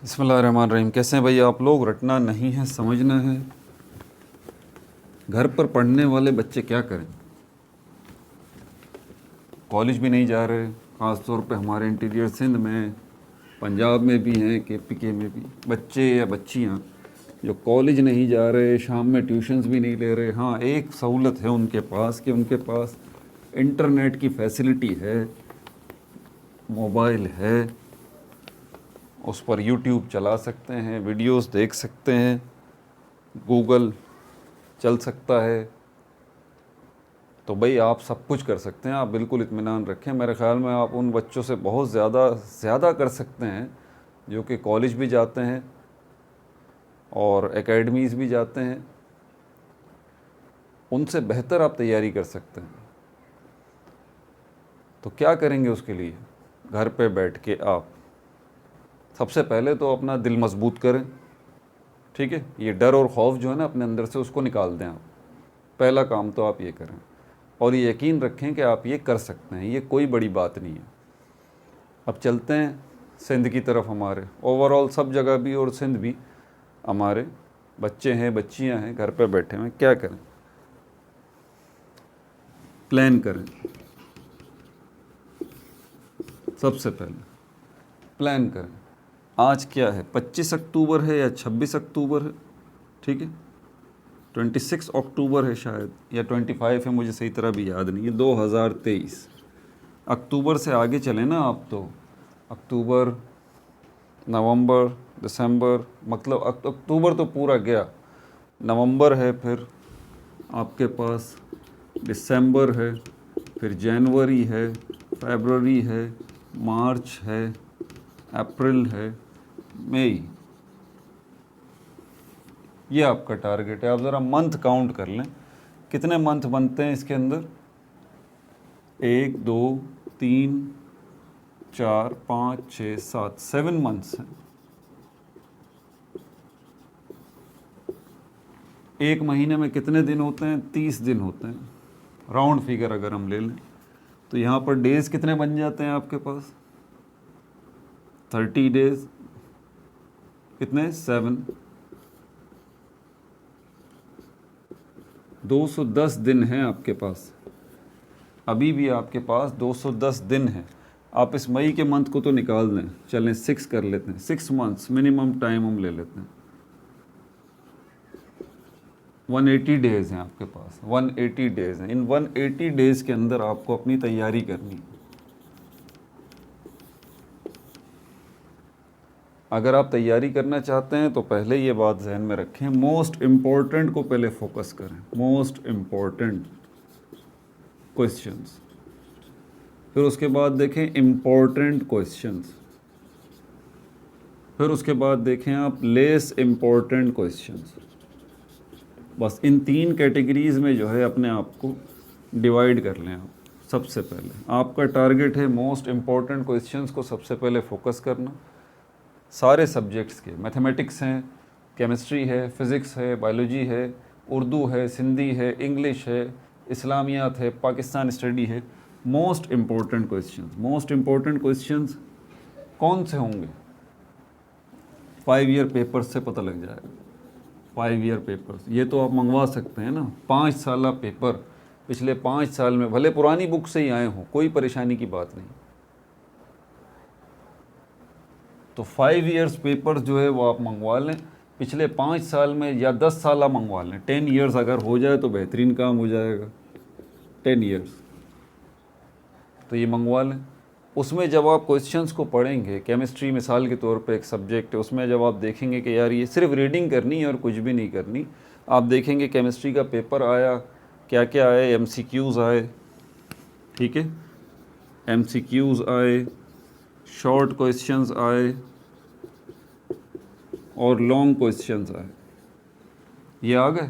बिस्मिल्लाहिर्रहमानिर्रहीम। कैसे हैं भाई आप लोग? रटना नहीं है, समझना है। घर पर पढ़ने वाले बच्चे क्या करें? कॉलेज भी नहीं जा रहे, ख़ास तौर पे हमारे इंटीरियर सिंध में, पंजाब में भी हैं, KPK में भी बच्चे या बच्चियां जो कॉलेज नहीं जा रहे, शाम में ट्यूशन्स भी नहीं ले रहे। हाँ, एक सहूलत है उनके पास कि उनके पास इंटरनेट की फैसिलिटी है, मोबाइल है, उस पर यूट्यूब चला सकते हैं, वीडियोस देख सकते हैं, गूगल चल सकता है। तो भाई आप सब कुछ कर सकते हैं, आप बिल्कुल इत्मीनान रखें। मेरे ख़्याल में आप उन बच्चों से बहुत ज़्यादा कर सकते हैं जो कि कॉलेज भी जाते हैं और एकेडमीज़ भी जाते हैं। उनसे बेहतर आप तैयारी कर सकते हैं। तो क्या करेंगे उसके लिए? घर पे बैठ के आप सबसे पहले तो अपना दिल मजबूत करें, ठीक है? ये डर और खौफ जो है ना अपने अंदर से, उसको निकाल दें आप। पहला काम तो आप ये करें और ये यकीन रखें कि आप ये कर सकते हैं, ये कोई बड़ी बात नहीं है। अब चलते हैं सिंध की तरफ। हमारे ओवरऑल सब जगह भी और सिंध भी हमारे बच्चे हैं, बच्चियां हैं, घर पे बैठे हैं। क्या करें? प्लान करें। सबसे पहले प्लान करें। आज क्या है? 25 अक्टूबर है या 26 अक्टूबर है? ठीक है, 26 अक्टूबर है शायद, या 25 है, मुझे सही तरह भी याद नहीं है। 2023 अक्टूबर से आगे चले ना आप तो अक्टूबर, नवंबर, दिसंबर, मतलब अक्टूबर तो पूरा गया। नवंबर है, फिर आपके पास दिसंबर है, फिर जनवरी है, फरवरी है, मार्च है, अप्रैल है, मई। ये आपका टारगेट है। आप ज़रा मंथ काउंट कर लें, कितने मंथ बनते हैं इसके अंदर? 1 2 3 4 5 6 7 7 मंथ्स हैं। एक महीने में कितने दिन होते हैं? 30 दिन होते हैं। राउंड फिगर अगर हम ले लें तो यहाँ पर डेज़ कितने बन जाते हैं आपके पास? 30 डेज़। कितने? 7। 210 दिन हैं आपके पास। अभी भी आपके पास 210 दिन हैं। आप इस मई के मंथ को तो निकाल दें, चलें 6 कर लेते हैं। 6 मंथ्स मिनिमम टाइम हम ले लेते हैं। 180 डेज़ हैं आपके पास। 180 डेज़ हैं। इन 180 डेज़ के अंदर आपको अपनी तैयारी करनी है। अगर आप तैयारी करना चाहते हैं तो पहले ये बात जहन में रखें, मोस्ट इम्पोर्टेंट को पहले फोकस करें। मोस्ट इम्पोर्टेंट क्वेश्चंस, फिर उसके बाद देखें इम्पोर्टेंट क्वेश्चंस, फिर उसके बाद देखें आप लेस इम्पोर्टेंट क्वेश्चंस। बस इन 3 कैटेगरीज़ में जो है अपने आप को डिवाइड कर लें आप। सबसे पहले आपका टारगेट है मोस्ट इम्पोर्टेंट क्वेश्चंस को सबसे पहले फोकस करना। सारे सब्जेक्ट्स के, मैथमेटिक्स हैं, केमिस्ट्री है, फ़िज़िक्स है, बायोलॉजी है, उर्दू है, सिंधी है, इंग्लिश है, इस्लामियात है, पाकिस्तान स्टडी है। Most important questions. Most important questions कौन से होंगे? 5 ईयर पेपर्स से पता लग जाएगा। 5 ईयर पेपर्स ये तो आप मंगवा सकते हैं ना। 5 साल पेपर पिछले 5 साल में, भले पुरानी बुक से ही आए हों, कोई परेशानी की बात नहीं। तो 5 ईयर्स पेपर्स जो है वो आप मंगवा लें। पिछले 5 साल में या 10 साल मंगवा लें। 10 ईयर्स अगर हो जाए तो बेहतरीन काम हो जाएगा। 10 ईयर्स तो ये मंगवा लें। उसमें जब आप क्वेश्चंस को पढ़ेंगे, केमिस्ट्री मिसाल के तौर पे एक सब्जेक्ट है, उसमें जब आप देखेंगे कि यार ये सिर्फ रीडिंग करनी है और कुछ भी नहीं करनी, आप देखेंगे केमिस्ट्री का पेपर आया, क्या क्या आए, MCQs आए, ठीक है, MCQs आए, शॉर्ट क्वेश्चंस आए और लॉन्ग क्वेश्चंस आए। ये आ गए।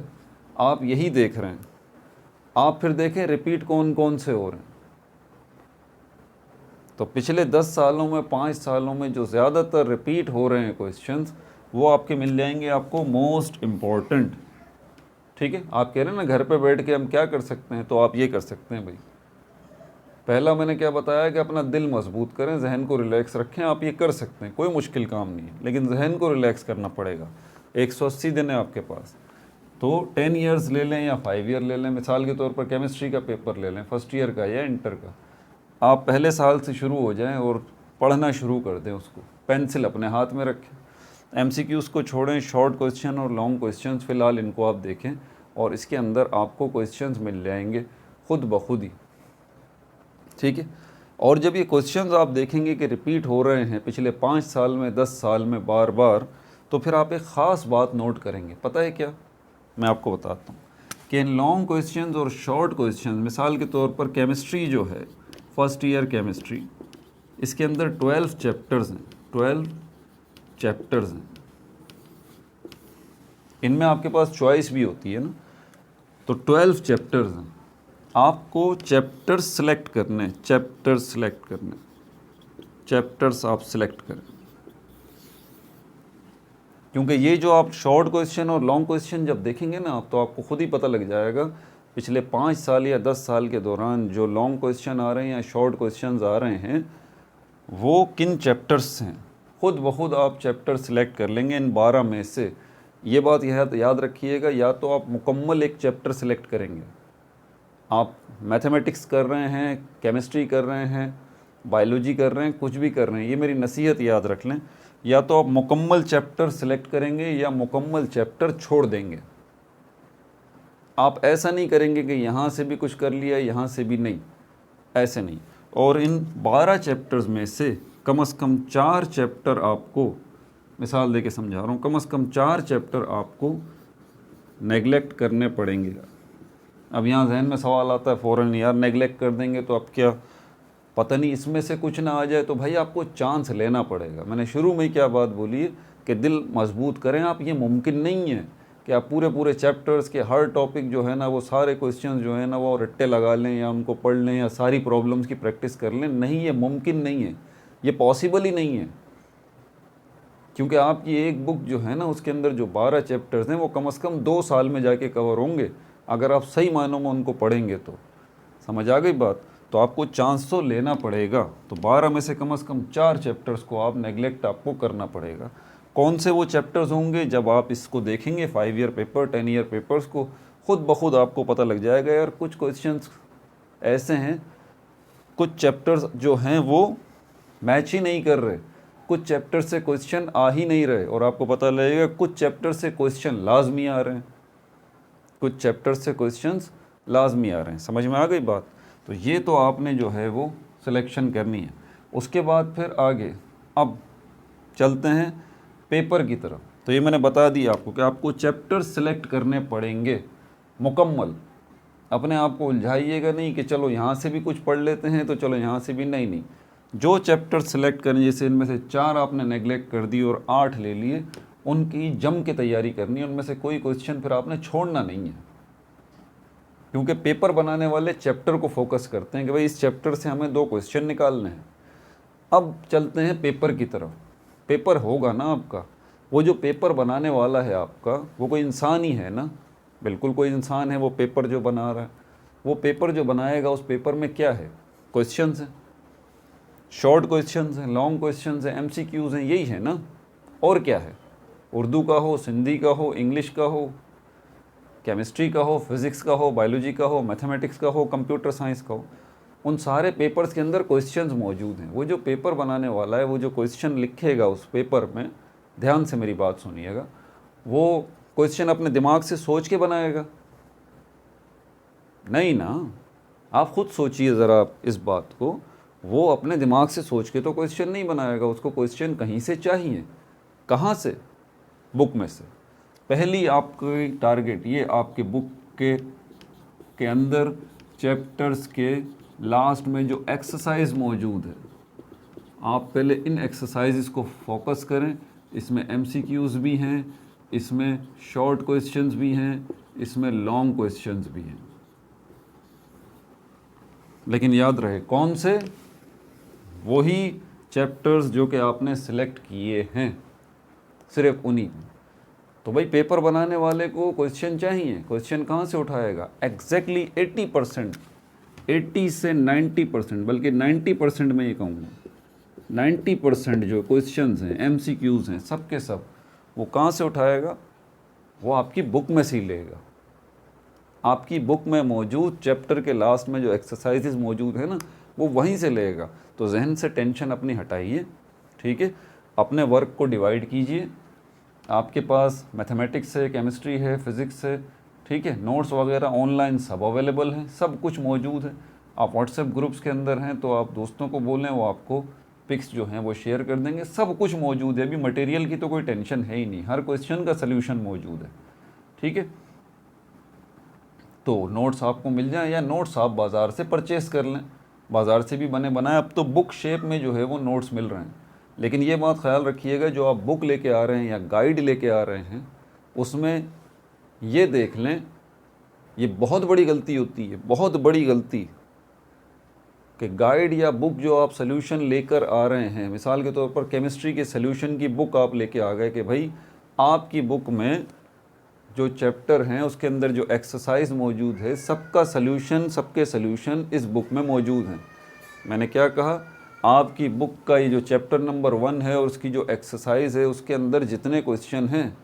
आप यही देख रहे हैं। आप फिर देखें रिपीट कौन कौन से हो रहे हैं। तो पिछले 10 सालों में, 5 सालों में जो ज़्यादातर रिपीट हो रहे हैं क्वेश्चंस, वो आपके मिल जाएंगे आपको मोस्ट इम्पॉर्टेंट। ठीक है, आप कह रहे हैं ना घर पे बैठ के हम क्या कर सकते हैं, तो आप ये कर सकते हैं भाई। पहला मैंने क्या बताया कि अपना दिल मजबूत करें, जहन को रिलैक्स रखें। आप ये कर सकते हैं, कोई मुश्किल काम नहीं है, लेकिन जहन को रिलैक्स करना पड़ेगा। 180 दिन है आपके पास, तो 10 ईयर्स ले लें या 5 ईयर ले लें। मिसाल के तौर पर केमिस्ट्री का पेपर ले लें, फर्स्ट ईयर का या इंटर का। आप पहले साल से शुरू हो जाएं और पढ़ना शुरू कर दें उसको, पेंसिल अपने हाथ में रखें। एमसीक्यूज़ को छोड़ें, शॉर्ट क्वेश्चन और लॉन्ग क्वेश्चंस फ़िलहाल इनको आप देखें, और इसके अंदर आपको क्वेश्चंस मिल जाएंगे खुद ब खुद ही, ठीक है। और जब ये क्वेश्चंस आप देखेंगे कि रिपीट हो रहे हैं पिछले 5 साल में, 10 साल में बार बार, तो फिर आप एक ख़ास बात नोट करेंगे। पता है क्या, मैं आपको बताता हूँ कि इन लॉन्ग क्वेश्चंस और शॉर्ट क्वेश्चंस, मिसाल के तौर पर केमिस्ट्री जो है, फर्स्ट ईयर केमिस्ट्री, इसके अंदर 12 चैप्टर्स हैं, 12 चैप्टर्स हैं। इनमें आपके पास चॉइस भी होती है ना, तो 12 चैप्टर्स हैं। आपको चैप्टर्स सेलेक्ट करने, चैप्टर्स सेलेक्ट करने, चैप्टर्स आप सेलेक्ट करें, क्योंकि ये जो आप शॉर्ट क्वेश्चन और लॉन्ग क्वेश्चन जब देखेंगे ना आप, तो आपको खुद ही पता लग जाएगा पिछले 5 साल या 10 साल के दौरान जो लॉन्ग क्वेश्चन आ रहे हैं या शॉर्ट क्वेश्चन आ रहे हैं वो किन चैप्टर्स हैं। खुद ब खुद आप चैप्टर सेलेक्ट कर लेंगे इन 12 में से। ये बात याद रखिएगा, या तो आप मुकम्मल एक चैप्टर सेलेक्ट करेंगे, आप मैथमेटिक्स कर रहे हैं, केमिस्ट्री कर रहे हैं, बायोलॉजी कर रहे हैं, कुछ भी कर रहे हैं, ये मेरी नसीहत याद रख लें, या तो आप मुकम्मल चैप्टर सेलेक्ट करेंगे या मुकम्मल चैप्टर छोड़ देंगे। आप ऐसा नहीं करेंगे कि यहाँ से भी कुछ कर लिया, यहाँ से भी नहीं, ऐसे नहीं। और इन 12 चैप्टर्स में से कम 4 चैप्टर आपको, मिसाल दे के समझा रहा हूँ, कम 4 चैप्टर आपको नेगलेक्ट करने पड़ेंगे। अब यहाँ जहन में सवाल आता है फ़ौरन, यार नेगलेक्ट कर देंगे तो अब क्या, पता नहीं इसमें से कुछ ना आ जाए। तो भाई आपको चांस लेना पड़ेगा। मैंने शुरू में ही क्या बात बोली है कि दिल मजबूत करें आप। ये मुमकिन नहीं है कि आप पूरे चैप्टर्स के हर टॉपिक जो है ना, वो सारे क्वेश्चन जो है ना वो रट्टे लगा लें या उनको पढ़ लें या सारी प्रॉब्लम्स की प्रैक्टिस कर लें। नहीं, ये मुमकिन नहीं है, ये पॉसिबल ही नहीं है। क्योंकि आपकी एक बुक जो है ना उसके अंदर जो 12 चैप्टर्स हैं वो कम से कम 2 साल में जाके कवर होंगे, अगर आप सही मायनों में उनको पढ़ेंगे तो। समझ आ गई बात। तो आपको चांस तो लेना पड़ेगा। तो 12 में से कम 4 चैप्टर्स को आप नेगलेक्ट आपको करना पड़ेगा। कौन से वो चैप्टर्स होंगे, जब आप इसको देखेंगे 5 ईयर पेपर, 10 ईयर पेपर्स को, खुद ब खुद आपको पता लग जाएगा यार कुछ क्वेश्चंस ऐसे हैं, कुछ चैप्टर्स जो हैं वो मैच ही नहीं कर रहे, कुछ चैप्टर से क्वेश्चन आ ही नहीं रहे, और आपको पता लगेगा कुछ चैप्टर से क्वेश्चन लाजमी आ रहे हैं, कुछ चैप्टर से क्वेश्चंस लाजमी आ रहे हैं। समझ में आ गई बात। तो ये तो आपने जो है वो सिलेक्शन करनी है। उसके बाद फिर आगे अब चलते हैं पेपर की तरफ। तो ये मैंने बता दिया आपको कि आपको चैप्टर सेलेक्ट करने पड़ेंगे मुकम्मल। अपने आप को उलझाइएगा नहीं कि चलो यहाँ से भी कुछ पढ़ लेते हैं तो चलो यहाँ से भी, नहीं। जो चैप्टर सेलेक्ट करें, जैसे इनमें से 4 आपने नेगलेक्ट कर दी और 8 ले लिए, उनकी जम के तैयारी करनी है। उनमें से कोई क्वेश्चन फिर आपने छोड़ना नहीं है, क्योंकि पेपर बनाने वाले चैप्टर को फोकस करते हैं कि भाई इस चैप्टर से हमें 2 क्वेश्चन निकालने हैं। अब चलते हैं पेपर की तरफ। पेपर होगा ना आपका, वो जो पेपर बनाने वाला है आपका वो कोई इंसान ही है ना, बिल्कुल कोई इंसान है वो पेपर जो बना रहा है। वो पेपर जो बनाएगा उस पेपर में क्या है, क्वेश्चंस हैं, शॉर्ट क्वेश्चंस हैं, लॉन्ग क्वेश्चंस हैं, एमसीक्यूज़ हैं, यही है ना। और क्या है, उर्दू का हो, सिंधी का हो, इंग्लिश का हो, केमिस्ट्री का हो, फिज़िक्स का हो, बायोलॉजी का हो, मैथमेटिक्स का हो, कंप्यूटर साइंस का हो, उन सारे पेपर्स के अंदर क्वेश्चंस मौजूद हैं। वो जो पेपर बनाने वाला है वो जो क्वेश्चन लिखेगा उस पेपर में, ध्यान से मेरी बात सुनिएगा, वो क्वेश्चन अपने दिमाग से सोच के बनाएगा नहीं ना। आप खुद सोचिए ज़रा इस बात को, वो अपने दिमाग से सोच के तो क्वेश्चन नहीं बनाएगा, उसको क्वेश्चन कहीं से चाहिए। कहाँ से? बुक में से। पहली आपकी टारगेट ये, आपके बुक के अंदर चैप्टर्स के लास्ट में जो एक्सरसाइज मौजूद है, आप पहले इन एक्सरसाइजेस को फोकस करें। इसमें एमसीक्यूज़ भी हैं, इसमें शॉर्ट क्वेश्चंस भी हैं, इसमें लॉन्ग क्वेश्चंस भी हैं। लेकिन याद रहे कौन से, वही चैप्टर्स जो कि आपने सेलेक्ट किए हैं, सिर्फ उन्हीं। तो भाई पेपर बनाने वाले को क्वेश्चन चाहिए, क्वेश्चन कहाँ से उठाएगा? एग्जैक्टली 80 से 90%, बल्कि 90% में ये कहूँगा, 90% जो क्वेश्चंस हैं, MCQs हैं, सब के सब वो कहाँ से उठाएगा? वो आपकी बुक में से ही लेगा। आपकी बुक में मौजूद चैप्टर के लास्ट में जो एक्सरसाइजेज मौजूद है ना, वो वहीं से लेगा। तो जहन से टेंशन अपनी हटाइए, ठीक है। अपने वर्क को डिवाइड कीजिए। आपके पास मैथमेटिक्स है, केमिस्ट्री है, फिज़िक्स है, ठीक है। नोट्स वगैरह ऑनलाइन सब अवेलेबल हैं, सब कुछ मौजूद है। आप व्हाट्सएप ग्रुप्स के अंदर हैं तो आप दोस्तों को बोलें, वो आपको पिक्स जो हैं वो शेयर कर देंगे। सब कुछ मौजूद है। अभी मटेरियल की तो कोई टेंशन है ही नहीं, हर क्वेश्चन का सल्यूशन मौजूद है, ठीक है। तो नोट्स आपको मिल जाए, या नोट्स आप बाज़ार से परचेस कर लें, बाज़ार से भी बने बनाए। अब तो बुक शेप में जो है वो नोट्स मिल रहे हैं। लेकिन ये बात ख्याल रखिएगा, जो आप बुक लेके आ रहे हैं या गाइड लेके आ रहे हैं, उसमें ये देख लें, ये बहुत बड़ी गलती होती है, बहुत बड़ी गलती, कि गाइड या बुक जो आप सल्यूशन लेकर आ रहे हैं, मिसाल के तौर पर केमिस्ट्री के सल्यूशन की बुक आप लेके आ गए कि भाई आपकी बुक में जो चैप्टर हैं उसके अंदर जो एक्सरसाइज मौजूद है, सबका सल्यूशन, सबके सल्यूशन इस बुक में मौजूद हैं। मैंने क्या कहा? आपकी बुक का ये जो चैप्टर नंबर 1 है और उसकी जो एक्सरसाइज है, उसके अंदर जितने क्वेश्चन हैं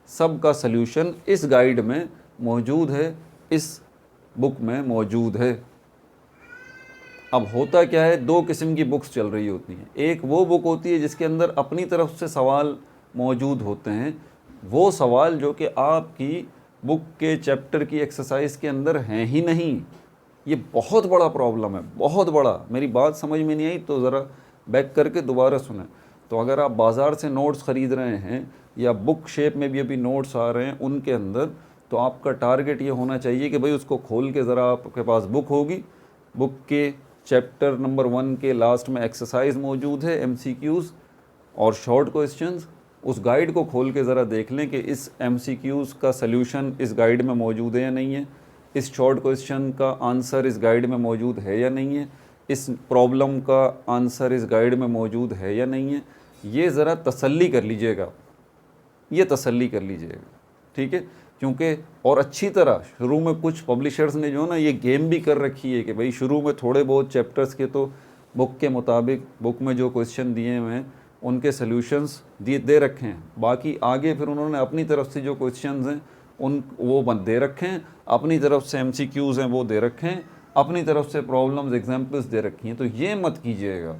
सब का सल्यूशन इस गाइड में मौजूद है, इस बुक में मौजूद है। अब होता क्या है, दो किस्म की बुक्स चल रही होती हैं। एक वो बुक होती है जिसके अंदर अपनी तरफ से सवाल मौजूद होते हैं, वो सवाल जो कि आपकी बुक के चैप्टर की एक्सरसाइज के अंदर हैं ही नहीं। ये बहुत बड़ा प्रॉब्लम है, बहुत बड़ा। मेरी बात समझ में नहीं आई तो ज़रा बैक करके दोबारा सुनें। तो अगर आप बाज़ार से नोट्स ख़रीद रहे हैं या बुक शेप में भी अभी नोट्स आ रहे हैं उनके अंदर, तो आपका टारगेट ये होना चाहिए कि भाई उसको खोल के ज़रा, आपके पास बुक होगी, बुक के चैप्टर नंबर 1 के लास्ट में एक्सरसाइज मौजूद है, MCQs और शॉर्ट क्वेश्चंस। उस गाइड को खोल के ज़रा देख लें कि इस MCQs का सल्यूशन इस गाइड में मौजूद है या नहीं है, इस शॉर्ट क्वेश्चन का आंसर इस गाइड में मौजूद है या नहीं है, इस प्रॉब्लम का आंसर इस गाइड में मौजूद है या नहीं है। ये ज़रा तसल्ली कर लीजिएगा, ये तसल्ली कर लीजिएगा, ठीक है। क्योंकि और अच्छी तरह शुरू में कुछ पब्लिशर्स ने जो है ना ये गेम भी कर रखी है कि भाई शुरू में थोड़े बहुत चैप्टर्स के तो बुक के मुताबिक, बुक में जो क्वेश्चन दिए हुए हैं उनके सॉल्यूशंस दे रखे हैं। बाकी आगे फिर उन्होंने अपनी तरफ से जो क्वेश्चंस हैं उन वो दे रखे हैं, अपनी तरफ से MCQs हैं वो दे रखे हैं, अपनी तरफ से प्रॉब्लम्स एग्जाम्पल्स दे रखी हैं। तो ये मत कीजिएगा।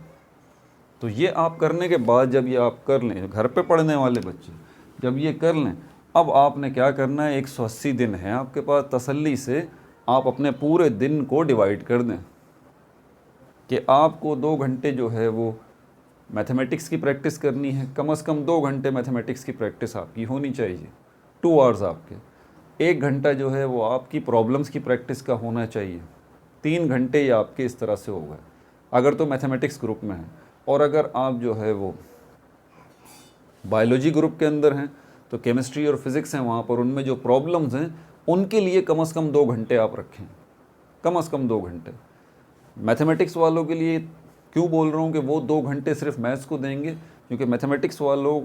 तो ये आप करने के बाद जब ये आप कर लें, घर पे पढ़ने वाले बच्चे जब ये कर लें, अब आपने क्या करना है, 180 दिन है आपके पास, तसल्ली से आप अपने पूरे दिन को डिवाइड कर दें कि आपको 2 घंटे जो है वो मैथमेटिक्स की प्रैक्टिस करनी है। कम से कम 2 घंटे मैथमेटिक्स की प्रैक्टिस आपकी होनी चाहिए, 2 आवर्स आपके। 1 घंटा जो है वो आपकी प्रॉब्लम्स की प्रैक्टिस का होना चाहिए। 3 घंटे ये आपके इस तरह से हो गए अगर तो मैथमेटिक्स ग्रुप में है। और अगर आप जो है वो बायोलॉजी ग्रुप के अंदर हैं तो केमिस्ट्री और फिज़िक्स हैं, वहाँ पर उनमें जो प्रॉब्लम्स हैं उनके लिए कम से कम 2 घंटे आप रखें, कम से कम 2 घंटे। मैथमेटिक्स वालों के लिए क्यों बोल रहा हूँ कि वो 2 घंटे सिर्फ मैथ्स को देंगे, क्योंकि मैथमेटिक्स वालों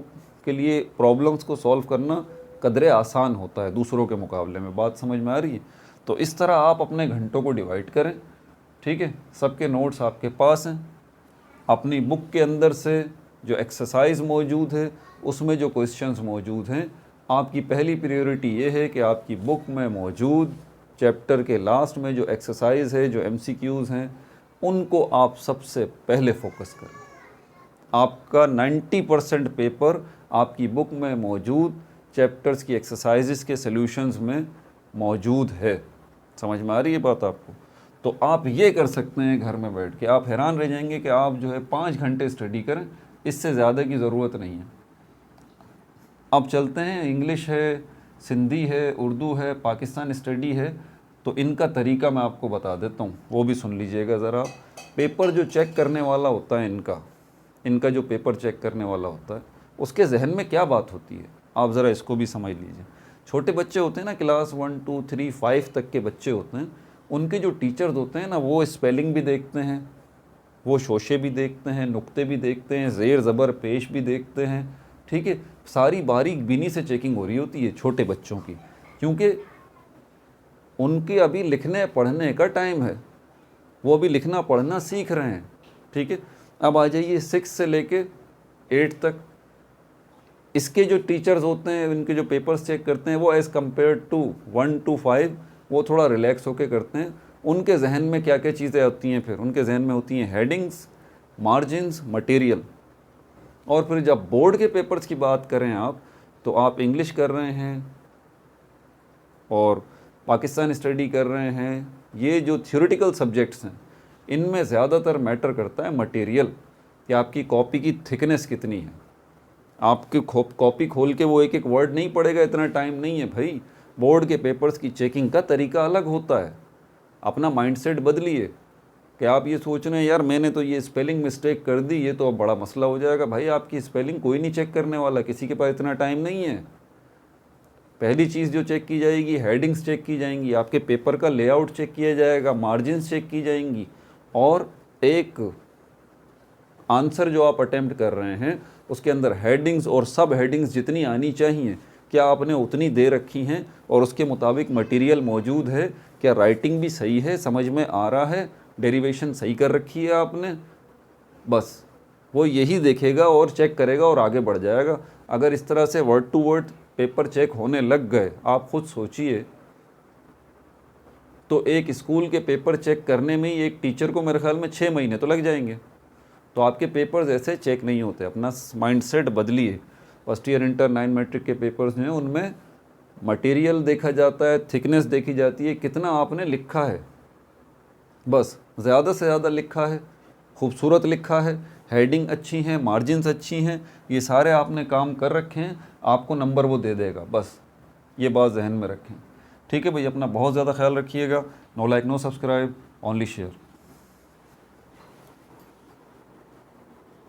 के लिए प्रॉब्लम्स को सॉल्व करना कदरे आसान होता है दूसरों के मुकाबले में। बात समझ में आ रही है? तो इस तरह आप अपने घंटों को डिवाइड करें, ठीक है। सबके नोट्स आपके पास हैं, अपनी बुक के अंदर से जो एक्सरसाइज मौजूद है उसमें जो क्वेश्चंस मौजूद हैं, आपकी पहली प्रायोरिटी ये है कि आपकी बुक में मौजूद चैप्टर के लास्ट में जो एक्सरसाइज है, जो MCQs हैं, उनको आप सबसे पहले फोकस करें। आपका 90% पेपर आपकी बुक में मौजूद चैप्टर्स की एक्सरसाइजेस के सॉल्यूशंस में मौजूद है। समझ में आ रही है बात आपको? तो आप ये कर सकते हैं घर में बैठ के। आप हैरान रह जाएंगे कि आप जो है 5 घंटे स्टडी करें, इससे ज़्यादा की ज़रूरत नहीं है। अब चलते हैं, इंग्लिश है, सिंधी है, उर्दू है, पाकिस्तान स्टडी है, तो इनका तरीका मैं आपको बता देता हूँ, वो भी सुन लीजिएगा ज़रा। पेपर जो चेक करने वाला होता है, इनका जो पेपर चेक करने वाला होता है, उसके जहन में क्या बात होती है, आप ज़रा इसको भी समझ लीजिए। छोटे बच्चे होते हैं ना, क्लास 1, 2, 3, 5 तक के बच्चे होते हैं, उनके जो टीचर्स होते हैं ना, वो स्पेलिंग भी देखते हैं, वो शोशे भी देखते हैं, नुक्ते भी देखते हैं, ज़ेर ज़बर पेश भी देखते हैं, ठीक है। सारी बारीक बीनी से चेकिंग हो रही होती है छोटे बच्चों की, क्योंकि उनके अभी लिखने पढ़ने का टाइम है। वो अभी लिखना पढ़ना सीख रहे हैं, ठीक है। अब आ जाइए 6 से लेके 8 तक, इसके जो टीचर्स होते हैं, इनके जो पेपर्स चेक करते हैं, वो एज़ कम्पेयर टू 1 to 5 वो थोड़ा रिलैक्स होके करते हैं। उनके जहन में क्या क्या चीज़ें होती हैं, फिर उनके जहन में होती हैं हेडिंग्स, मार्जिन्स, मटेरियल। और फिर जब बोर्ड के पेपर्स की बात करें आप, तो आप इंग्लिश कर रहे हैं और पाकिस्तान स्टडी कर रहे हैं, ये जो थ्योरेटिकल सब्जेक्ट्स हैं, इनमें ज़्यादातर मैटर करता है मटेरियल, कि आपकी कॉपी की थिकनेस कितनी है। आपकी कॉपी खोल के वो एक एक वर्ड नहीं पढ़ेगा, इतना टाइम नहीं है भाई। बोर्ड के पेपर्स की चेकिंग का तरीका अलग होता है। अपना माइंडसेट बदलिए कि आप ये सोच रहे हैं यार मैंने तो ये स्पेलिंग मिस्टेक कर दी, ये तो अब बड़ा मसला हो जाएगा। भाई आपकी स्पेलिंग कोई नहीं चेक करने वाला, किसी के पास इतना टाइम नहीं है। पहली चीज़ जो चेक की जाएगी, हेडिंग्स चेक की जाएंगी, आपके पेपर का लेआउट चेक किया जाएगा, मार्जिन्स चेक की जाएंगी, और एक आंसर जो आप अटेम्प्ट कर रहे हैं उसके अंदर हेडिंग्स और सब हेडिंग्स जितनी आनी चाहिए, क्या आपने उतनी दे रखी हैं, और उसके मुताबिक मटेरियल मौजूद है, क्या राइटिंग भी सही है, समझ में आ रहा है, डेरिवेशन सही कर रखी है आपने। बस वो यही देखेगा और चेक करेगा और आगे बढ़ जाएगा। अगर इस तरह से word to word paper check होने लग गए, आप खुद सोचिए, तो एक स्कूल के पेपर चेक करने में ही एक टीचर को मेरे ख्याल में 6 महीने तो लग जाएंगे। तो आपके पेपर्स ऐसे चेक नहीं होते। अपना माइंडसेट बदलिए। फर्स्ट ईयर इंटर 9 मैट्रिक के पेपर्स जो हैं उनमें मटेरियल देखा जाता है, थिकनेस देखी जाती है, कितना आपने लिखा है, बस ज़्यादा से ज़्यादा लिखा है, खूबसूरत लिखा है, हेडिंग अच्छी हैं, मार्जिन्स अच्छी हैं, ये सारे आपने काम कर रखे हैं, आपको नंबर वो दे देगा। बस ये बात जहन में रखें। ठीक है भाई, अपना बहुत ज़्यादा ख्याल रखिएगा। No like no subscribe, only share.